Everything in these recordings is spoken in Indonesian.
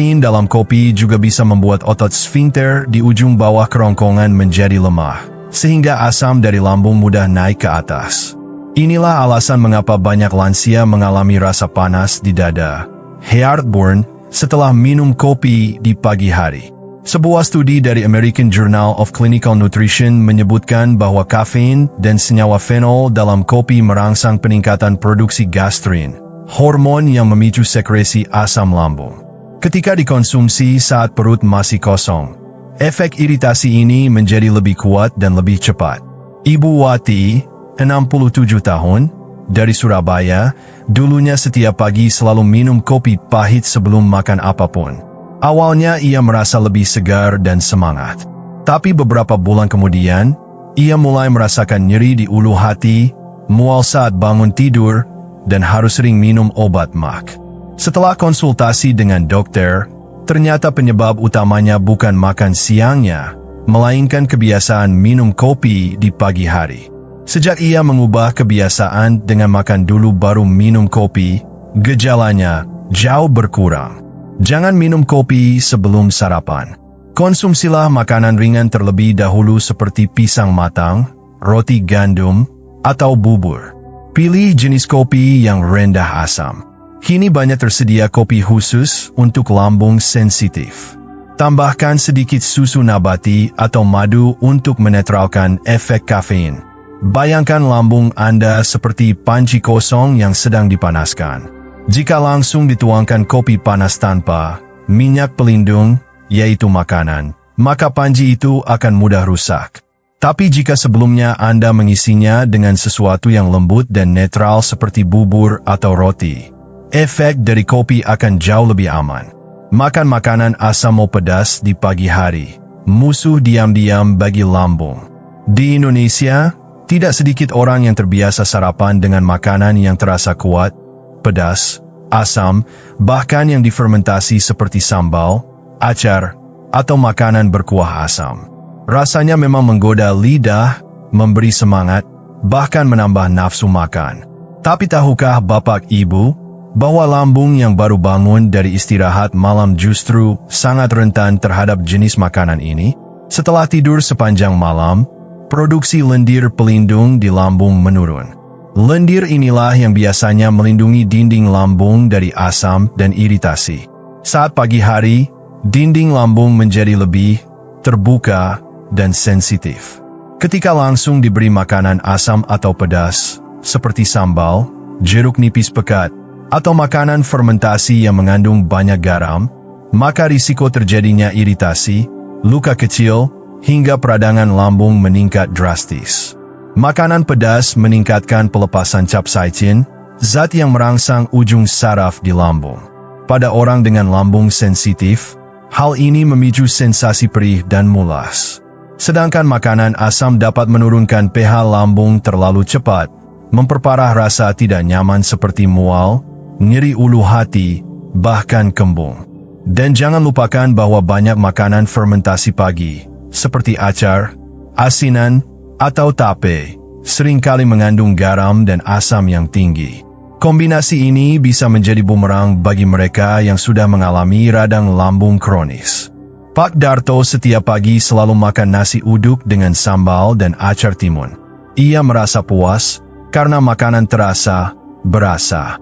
Kafein dalam kopi juga bisa membuat otot sfinkter di ujung bawah kerongkongan menjadi lemah, sehingga asam dari lambung mudah naik ke atas. Inilah alasan mengapa banyak lansia mengalami rasa panas di dada, heartburn, setelah minum kopi di pagi hari. Sebuah studi dari American Journal of Clinical Nutrition menyebutkan bahwa kafein dan senyawa fenol dalam kopi merangsang peningkatan produksi gastrin, hormon yang memicu sekresi asam lambung. Ketika dikonsumsi saat perut masih kosong, efek iritasi ini menjadi lebih kuat dan lebih cepat. Ibu Wati, 67 tahun, dari Surabaya, dulunya setiap pagi selalu minum kopi pahit sebelum makan apapun. Awalnya ia merasa lebih segar dan semangat. Tapi beberapa bulan kemudian, ia mulai merasakan nyeri di ulu hati, mual saat bangun tidur, dan harus sering minum obat MAC. Setelah konsultasi dengan dokter, ternyata penyebab utamanya bukan makan siangnya, melainkan kebiasaan minum kopi di pagi hari. Sejak ia mengubah kebiasaan dengan makan dulu baru minum kopi, gejalanya jauh berkurang. Jangan minum kopi sebelum sarapan. Konsumsilah makanan ringan terlebih dahulu seperti pisang matang, roti gandum, atau bubur. Pilih jenis kopi yang rendah asam. Kini banyak tersedia kopi khusus untuk lambung sensitif. Tambahkan sedikit susu nabati atau madu untuk menetralkan efek kafein. Bayangkan lambung Anda seperti panci kosong yang sedang dipanaskan. Jika langsung dituangkan kopi panas tanpa minyak pelindung, yaitu makanan, maka panci itu akan mudah rusak. Tapi jika sebelumnya Anda mengisinya dengan sesuatu yang lembut dan netral seperti bubur atau roti, efek dari kopi akan jauh lebih aman. Makan makanan asam atau pedas di pagi hari, musuh diam-diam bagi lambung. Di Indonesia, tidak sedikit orang yang terbiasa sarapan dengan makanan yang terasa kuat, pedas, asam, bahkan yang difermentasi seperti sambal, acar, atau makanan berkuah asam. Rasanya memang menggoda lidah, memberi semangat, bahkan menambah nafsu makan. Tapi tahukah Bapak Ibu, bahwa lambung yang baru bangun dari istirahat malam justru sangat rentan terhadap jenis makanan ini? Setelah tidur sepanjang malam, produksi lendir pelindung di lambung menurun. Lendir inilah yang biasanya melindungi dinding lambung dari asam dan iritasi. Saat pagi hari, dinding lambung menjadi lebih terbuka dan sensitif. Ketika langsung diberi makanan asam atau pedas, seperti sambal, jeruk nipis pekat, atau makanan fermentasi yang mengandung banyak garam, maka risiko terjadinya iritasi, luka kecil, hingga peradangan lambung meningkat drastis. Makanan pedas meningkatkan pelepasan capsaicin, zat yang merangsang ujung saraf di lambung. Pada orang dengan lambung sensitif, hal ini memicu sensasi perih dan mulas. Sedangkan makanan asam dapat menurunkan pH lambung terlalu cepat, memperparah rasa tidak nyaman seperti mual, nyeri ulu hati, bahkan kembung. Dan jangan lupakan bahwa banyak makanan fermentasi pagi, seperti acar, asinan, atau tape, seringkali mengandung garam dan asam yang tinggi. Kombinasi ini bisa menjadi bumerang bagi mereka yang sudah mengalami radang lambung kronis. Pak Darto setiap pagi selalu makan nasi uduk dengan sambal dan acar timun. Ia merasa puas karena makanan terasa, berasa.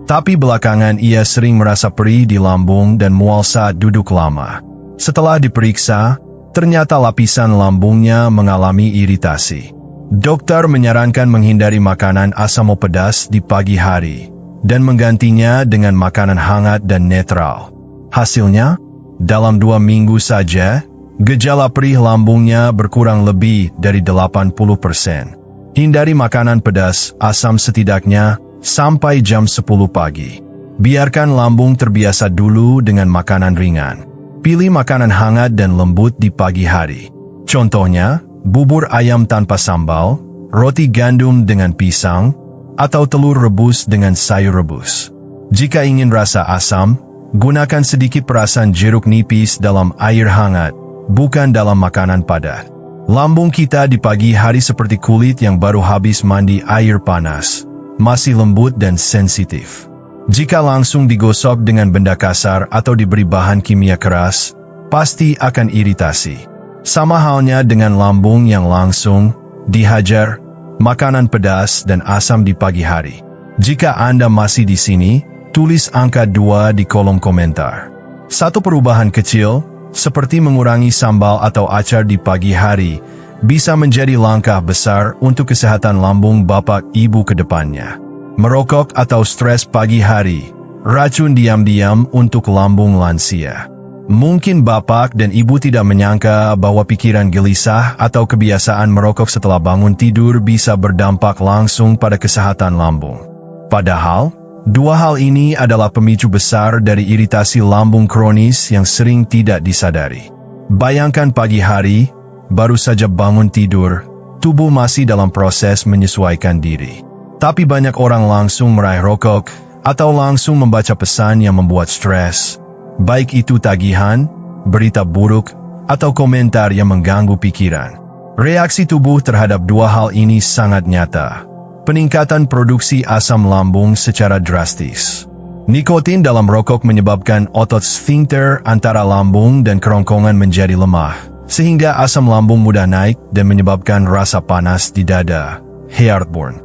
Tapi belakangan ia sering merasa perih di lambung dan mual saat duduk lama. Setelah diperiksa, ternyata lapisan lambungnya mengalami iritasi. Dokter menyarankan menghindari makanan asam atau pedas di pagi hari dan menggantinya dengan makanan hangat dan netral. Hasilnya, dalam 2 minggu saja, gejala perih lambungnya berkurang lebih dari 80%. Hindari makanan pedas, asam setidaknya sampai jam 10 pagi. Biarkan lambung terbiasa dulu dengan makanan ringan. Pilih makanan hangat dan lembut di pagi hari. Contohnya, bubur ayam tanpa sambal, roti gandum dengan pisang, atau telur rebus dengan sayur rebus. Jika ingin rasa asam, gunakan sedikit perasan jeruk nipis dalam air hangat, bukan dalam makanan padat. Lambung kita di pagi hari seperti kulit yang baru habis mandi air panas, masih lembut dan sensitif. Jika langsung digosok dengan benda kasar atau diberi bahan kimia keras, pasti akan iritasi. Sama halnya dengan lambung yang langsung dihajar makanan pedas dan asam di pagi hari. Jika Anda masih di sini, tulis angka 2 di kolom komentar. Satu perubahan kecil, seperti mengurangi sambal atau acar di pagi hari, bisa menjadi langkah besar untuk kesehatan lambung bapak ibu ke depannya. Merokok atau stres pagi hari, racun diam-diam untuk lambung lansia. Mungkin bapak dan ibu tidak menyangka bahwa pikiran gelisah atau kebiasaan merokok setelah bangun tidur bisa berdampak langsung pada kesehatan lambung. Padahal, dua hal ini adalah pemicu besar dari iritasi lambung kronis yang sering tidak disadari. Bayangkan pagi hari, baru saja bangun tidur, tubuh masih dalam proses menyesuaikan diri. Tapi banyak orang langsung meraih rokok atau langsung membaca pesan yang membuat stres. Baik itu tagihan, berita buruk, atau komentar yang mengganggu pikiran. Reaksi tubuh terhadap dua hal ini sangat nyata. Peningkatan produksi asam lambung secara drastis. Nikotin dalam rokok menyebabkan otot sphincter antara lambung dan kerongkongan menjadi lemah, sehingga asam lambung mudah naik dan menyebabkan rasa panas di dada, heartburn.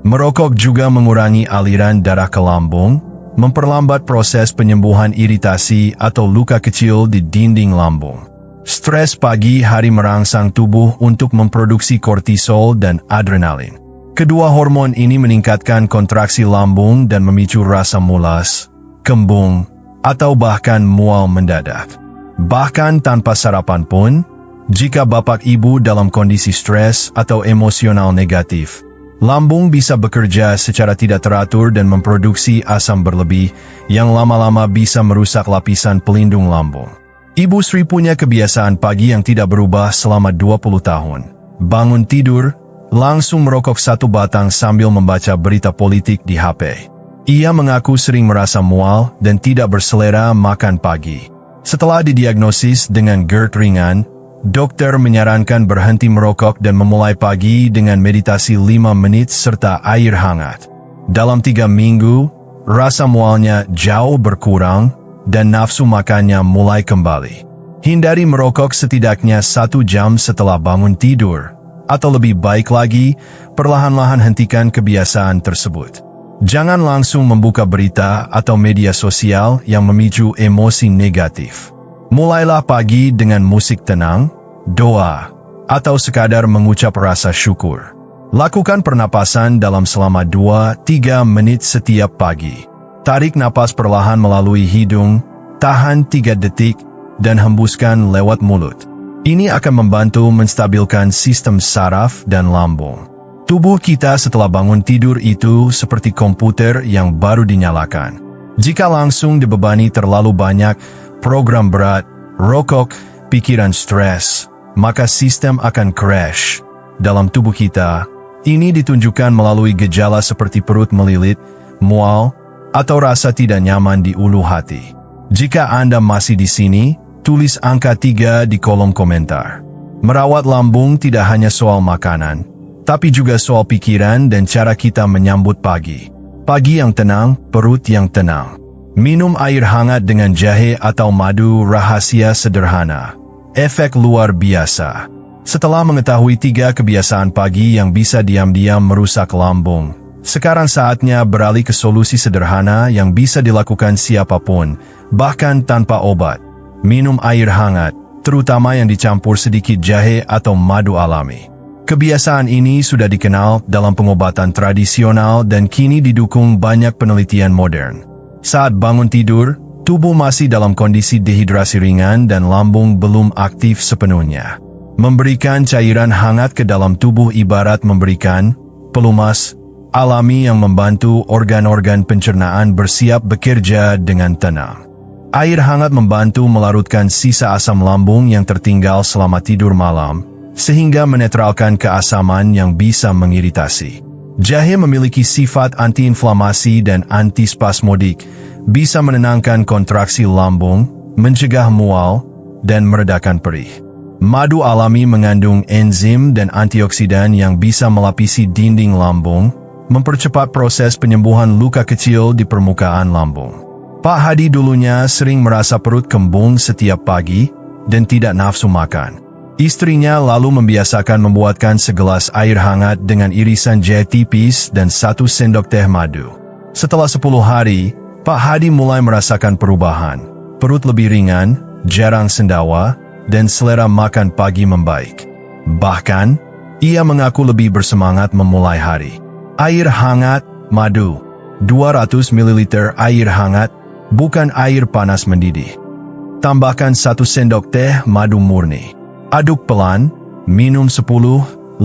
Merokok juga mengurangi aliran darah ke lambung, memperlambat proses penyembuhan iritasi atau luka kecil di dinding lambung. Stres pagi hari merangsang tubuh untuk memproduksi kortisol dan adrenalin. Kedua hormon ini meningkatkan kontraksi lambung dan memicu rasa mulas, kembung, atau bahkan mual mendadak. Bahkan tanpa sarapan pun, jika bapak ibu dalam kondisi stres atau emosional negatif, lambung bisa bekerja secara tidak teratur dan memproduksi asam berlebih yang lama-lama bisa merusak lapisan pelindung lambung. Ibu Sri punya kebiasaan pagi yang tidak berubah selama 20 tahun. Bangun tidur, langsung merokok satu batang sambil membaca berita politik di HP. Ia mengaku sering merasa mual dan tidak berselera makan pagi. Setelah didiagnosis dengan GERD ringan, dokter menyarankan berhenti merokok dan memulai pagi dengan meditasi 5 menit serta air hangat. Dalam 3 minggu, rasa mualnya jauh berkurang dan nafsu makannya mulai kembali. Hindari merokok setidaknya 1 jam setelah bangun tidur, atau lebih baik lagi, perlahan-lahan hentikan kebiasaan tersebut. Jangan langsung membuka berita atau media sosial yang memicu emosi negatif. Mulailah pagi dengan musik tenang, doa, atau sekadar mengucap rasa syukur. Lakukan pernapasan dalam selama 2-3 menit setiap pagi. Tarik napas perlahan melalui hidung, tahan 3 detik, dan hembuskan lewat mulut. Ini akan membantu menstabilkan sistem saraf dan lambung. Tubuh kita setelah bangun tidur itu seperti komputer yang baru dinyalakan. Jika langsung dibebani terlalu banyak program berat, rokok, pikiran stres, maka sistem akan crash. Dalam tubuh kita, ini ditunjukkan melalui gejala seperti perut melilit, mual, atau rasa tidak nyaman di ulu hati. Jika Anda masih di sini, tulis angka 3 di kolom komentar. Merawat lambung tidak hanya soal makanan, tapi juga soal pikiran dan cara kita menyambut pagi. Pagi yang tenang, perut yang tenang. Minum air hangat dengan jahe atau madu, rahasia sederhana. Efek luar biasa. Setelah mengetahui 3 kebiasaan pagi yang bisa diam-diam merusak lambung, sekarang saatnya beralih ke solusi sederhana yang bisa dilakukan siapapun, bahkan tanpa obat. Minum air hangat, terutama yang dicampur sedikit jahe atau madu alami. Kebiasaan ini sudah dikenal dalam pengobatan tradisional dan kini didukung banyak penelitian modern. Saat bangun tidur, tubuh masih dalam kondisi dehidrasi ringan dan lambung belum aktif sepenuhnya. Memberikan cairan hangat ke dalam tubuh ibarat memberikan pelumas alami yang membantu organ-organ pencernaan bersiap bekerja dengan tenang. Air hangat membantu melarutkan sisa asam lambung yang tertinggal selama tidur malam, sehingga menetralkan keasaman yang bisa mengiritasi. Jahe memiliki sifat antiinflamasi dan antispasmodik, bisa menenangkan kontraksi lambung, mencegah mual, dan meredakan perih. Madu alami mengandung enzim dan antioksidan yang bisa melapisi dinding lambung, mempercepat proses penyembuhan luka kecil di permukaan lambung. Pak Hadi dulunya sering merasa perut kembung setiap pagi dan tidak nafsu makan. Istrinya lalu membiasakan membuatkan segelas air hangat dengan irisan jahe tipis dan 1 sendok teh madu. Setelah 10 hari, Pak Hadi mulai merasakan perubahan. Perut lebih ringan, jarang sendawa, dan selera makan pagi membaik. Bahkan, ia mengaku lebih bersemangat memulai hari. Air hangat, madu. 200 ml air hangat, bukan air panas mendidih. Tambahkan 1 sendok teh madu murni. Aduk pelan, minum 10-15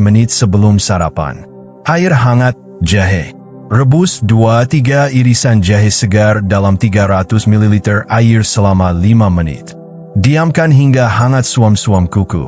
menit sebelum sarapan. Air hangat, jahe. Rebus 2-3 irisan jahe segar dalam 300 ml air selama 5 menit. Diamkan hingga hangat suam-suam kuku.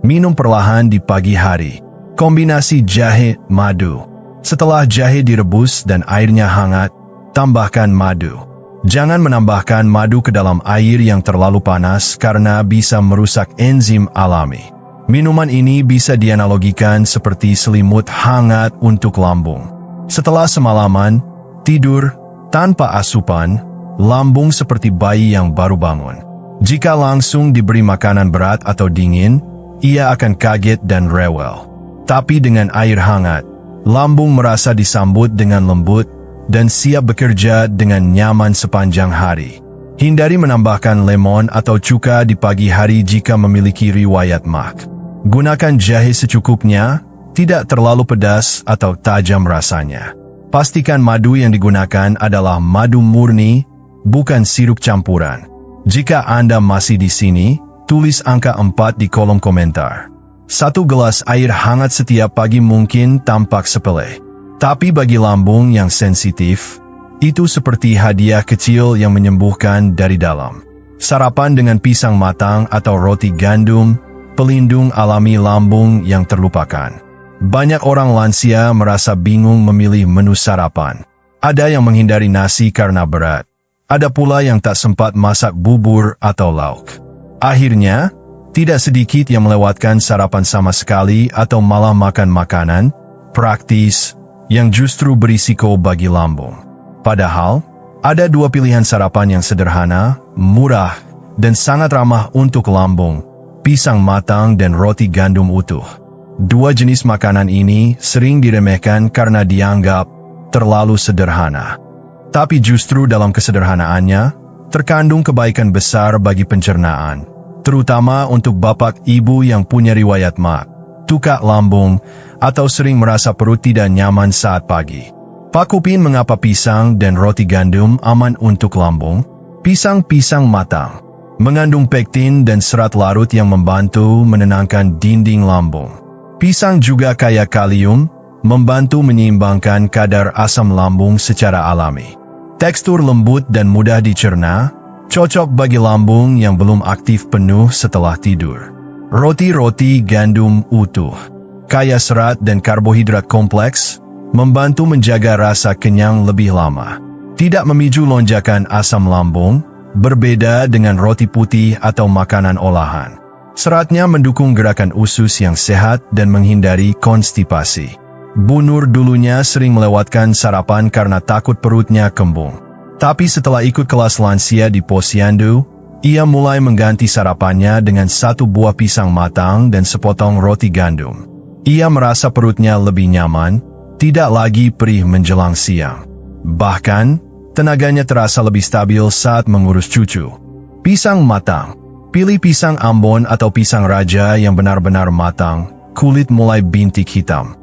Minum perlahan di pagi hari. Kombinasi jahe, madu. Setelah jahe direbus dan airnya hangat, tambahkan madu. Jangan menambahkan madu ke dalam air yang terlalu panas karena bisa merusak enzim alami. Minuman ini bisa dianalogikan seperti selimut hangat untuk lambung. Setelah semalaman tidur tanpa asupan, lambung seperti bayi yang baru bangun. Jika langsung diberi makanan berat atau dingin, ia akan kaget dan rewel. Tapi dengan air hangat, lambung merasa disambut dengan lembut dan siap bekerja dengan nyaman sepanjang hari. Hindari menambahkan lemon atau cuka di pagi hari jika memiliki riwayat MAC. Gunakan jahe secukupnya, tidak terlalu pedas atau tajam rasanya. Pastikan madu yang digunakan adalah madu murni, bukan sirup campuran. Jika Anda masih di sini, tulis angka 4 di kolom komentar. 1 gelas air hangat setiap pagi mungkin tampak sepele. Tapi bagi lambung yang sensitif, itu seperti hadiah kecil yang menyembuhkan dari dalam. Sarapan dengan pisang matang atau roti gandum, pelindung alami lambung yang terlupakan. Banyak orang lansia merasa bingung memilih menu sarapan. Ada yang menghindari nasi karena berat. Ada pula yang tak sempat masak bubur atau lauk. Akhirnya, tidak sedikit yang melewatkan sarapan sama sekali atau malah makan makanan praktis yang justru berisiko bagi lambung. Padahal, ada 2 pilihan sarapan yang sederhana, murah, dan sangat ramah untuk lambung, pisang matang dan roti gandum utuh. 2 jenis makanan ini sering diremehkan karena dianggap terlalu sederhana. Tapi justru dalam kesederhanaannya, terkandung kebaikan besar bagi pencernaan, terutama untuk bapak ibu yang punya riwayat MAC, tukak lambung, atau sering merasa perut tidak nyaman saat pagi. Pak Kupin mengapa pisang dan roti gandum aman untuk lambung? Pisang matang mengandung pektin dan serat larut yang membantu menenangkan dinding lambung. Pisang juga kaya kalium, membantu menyeimbangkan kadar asam lambung secara alami. Tekstur lembut dan mudah dicerna, cocok bagi lambung yang belum aktif penuh setelah tidur. Roti gandum utuh, kaya serat dan karbohidrat kompleks, membantu menjaga rasa kenyang lebih lama. Tidak memicu lonjakan asam lambung, berbeda dengan roti putih atau makanan olahan. Seratnya mendukung gerakan usus yang sehat dan menghindari konstipasi. Bu Nur dulunya sering melewatkan sarapan karena takut perutnya kembung. Tapi setelah ikut kelas lansia di Posyandu, ia mulai mengganti sarapannya dengan 1 buah pisang matang dan sepotong roti gandum. Ia merasa perutnya lebih nyaman, tidak lagi perih menjelang siang. Bahkan, tenaganya terasa lebih stabil saat mengurus cucu. Pisang matang. Pilih pisang Ambon atau pisang raja yang benar-benar matang, kulit mulai bintik hitam.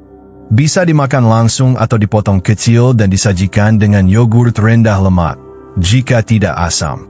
Bisa dimakan langsung atau dipotong kecil dan disajikan dengan yogurt rendah lemak, jika tidak asam.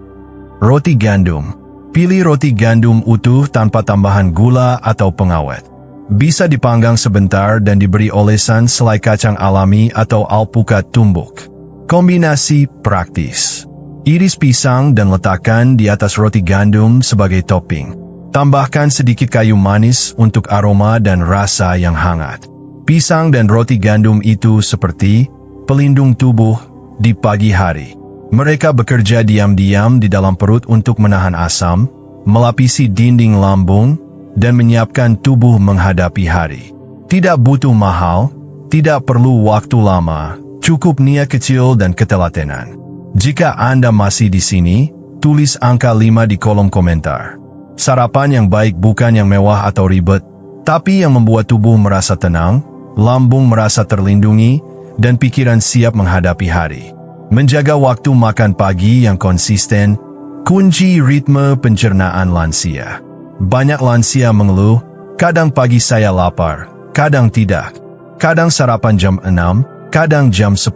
Roti gandum. Pilih roti gandum utuh tanpa tambahan gula atau pengawet. Bisa dipanggang sebentar dan diberi olesan selai kacang alami atau alpukat tumbuk. Kombinasi praktis. Iris pisang dan letakkan di atas roti gandum sebagai topping. Tambahkan sedikit kayu manis untuk aroma dan rasa yang hangat. Pisang dan roti gandum itu seperti pelindung tubuh di pagi hari. Mereka bekerja diam-diam di dalam perut untuk menahan asam, melapisi dinding lambung, dan menyiapkan tubuh menghadapi hari. Tidak butuh mahal, Tidak perlu waktu lama, cukup niat kecil dan ketelatenan. Jika Anda masih di sini, tulis angka 5 di kolom komentar. Sarapan yang baik bukan yang mewah atau ribet, tapi yang membuat tubuh merasa tenang, lambung merasa terlindungi, dan pikiran siap menghadapi hari. Menjaga waktu makan pagi yang konsisten, kunci ritme pencernaan lansia. Banyak lansia mengeluh, kadang pagi saya lapar, kadang tidak. Kadang sarapan jam 6, kadang jam 10.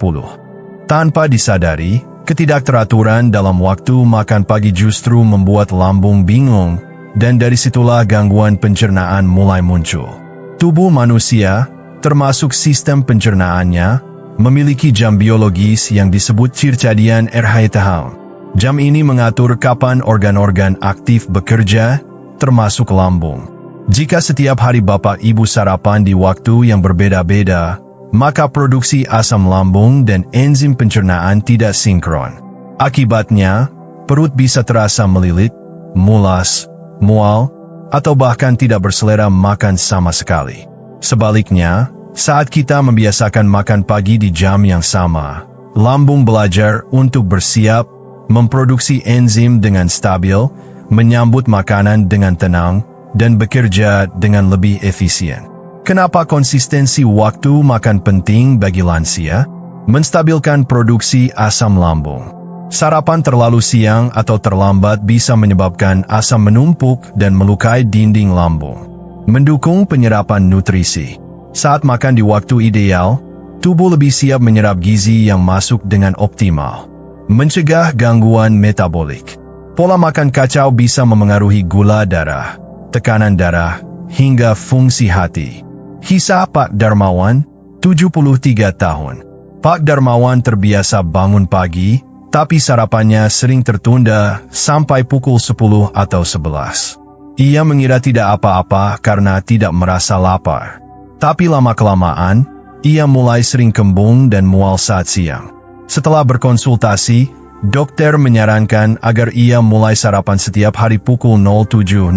Tanpa disadari, ketidakteraturan dalam waktu makan pagi justru membuat lambung bingung, dan dari situlah gangguan pencernaan mulai muncul. Tubuh manusia, termasuk sistem pencernaannya, memiliki jam biologis yang disebut circadian rhythm. Jam ini mengatur kapan organ-organ aktif bekerja, termasuk lambung. Jika setiap hari Bapak Ibu sarapan di waktu yang berbeda-beda, maka produksi asam lambung dan enzim pencernaan tidak sinkron. Akibatnya, perut bisa terasa melilit, mulas, mual, atau bahkan tidak berselera makan sama sekali. Sebaliknya, saat kita membiasakan makan pagi di jam yang sama, lambung belajar untuk bersiap, memproduksi enzim dengan stabil, menyambut makanan dengan tenang, dan bekerja dengan lebih efisien. Kenapa konsistensi waktu makan penting bagi lansia? Menstabilkan produksi asam lambung. Sarapan terlalu siang atau terlambat bisa menyebabkan asam menumpuk dan melukai dinding lambung. Mendukung penyerapan nutrisi. Saat makan di waktu ideal, tubuh lebih siap menyerap gizi yang masuk dengan optimal. Mencegah gangguan metabolik. Pola makan kacau bisa memengaruhi gula darah, tekanan darah, hingga fungsi hati. Kisah Pak Darmawan, 73 tahun. Pak Darmawan terbiasa bangun pagi, tapi sarapannya sering tertunda sampai pukul 10 atau 11. Ia mengira tidak apa-apa karena tidak merasa lapar. Tapi lama-kelamaan, ia mulai sering kembung dan mual saat siang. Setelah berkonsultasi, dokter menyarankan agar ia mulai sarapan setiap hari pukul 07.00,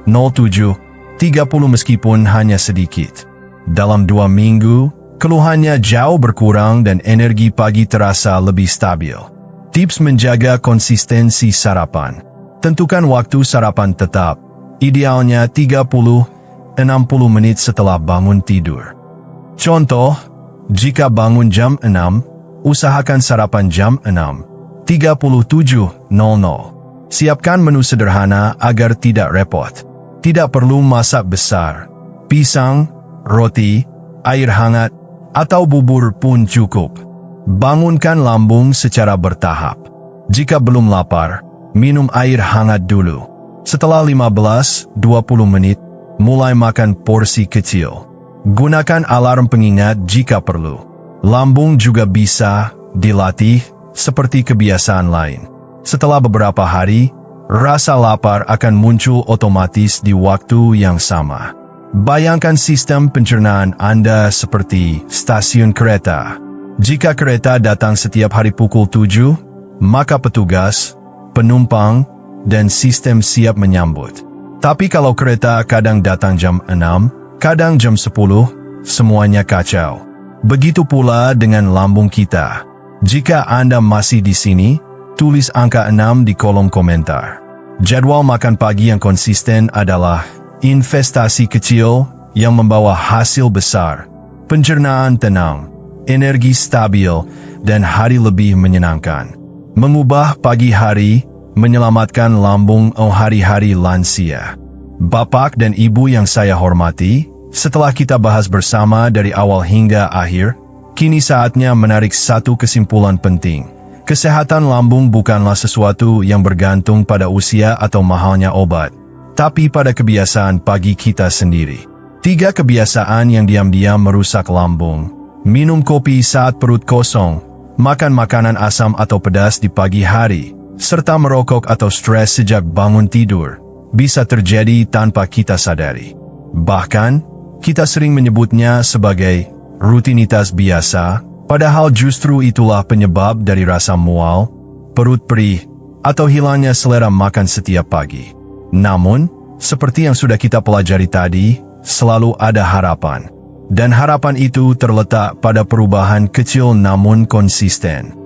07.30 meskipun hanya sedikit. Dalam 2 minggu, keluhannya jauh berkurang dan energi pagi terasa lebih stabil. Tips menjaga konsistensi sarapan. Tentukan waktu sarapan tetap, idealnya 30-60 menit setelah bangun tidur. Contoh, jika bangun jam 6, usahakan sarapan jam 6.37.00. Siapkan menu sederhana agar tidak repot. Tidak perlu masak besar. Pisang, roti, air hangat, atau bubur pun cukup. Bangunkan lambung secara bertahap. Jika belum lapar, minum air hangat dulu. Setelah 15-20 menit, mulai makan porsi kecil. Gunakan alarm pengingat jika perlu. Lambung juga bisa dilatih seperti kebiasaan lain. Setelah beberapa hari, rasa lapar akan muncul otomatis di waktu yang sama. Bayangkan sistem pencernaan Anda seperti stasiun kereta. Jika kereta datang setiap hari pukul 7, maka petugas, penumpang, dan sistem siap menyambut. Tapi kalau kereta kadang datang jam 6, kadang jam 10, semuanya kacau. Begitu pula dengan lambung kita. Jika Anda masih di sini, tulis angka 6 di kolom komentar. Jadwal makan pagi yang konsisten adalah investasi kecil yang membawa hasil besar, pencernaan tenang, energi stabil, dan hari lebih menyenangkan. Mengubah pagi hari, menyelamatkan lambung hari-hari lansia. Bapak dan Ibu yang saya hormati, setelah kita bahas bersama dari awal hingga akhir, kini saatnya menarik satu kesimpulan penting. Kesehatan lambung bukanlah sesuatu yang bergantung pada usia atau mahalnya obat, tapi pada kebiasaan pagi kita sendiri. 3 kebiasaan yang diam-diam merusak lambung. Minum kopi saat perut kosong, makan makanan asam atau pedas di pagi hari, serta merokok atau stres sejak bangun tidur, bisa terjadi tanpa kita sadari. Bahkan, kita sering menyebutnya sebagai rutinitas biasa, padahal justru itulah penyebab dari rasa mual, perut perih, atau hilangnya selera makan setiap pagi. Namun, seperti yang sudah kita pelajari tadi, selalu ada harapan. Dan harapan itu terletak pada perubahan kecil namun konsisten.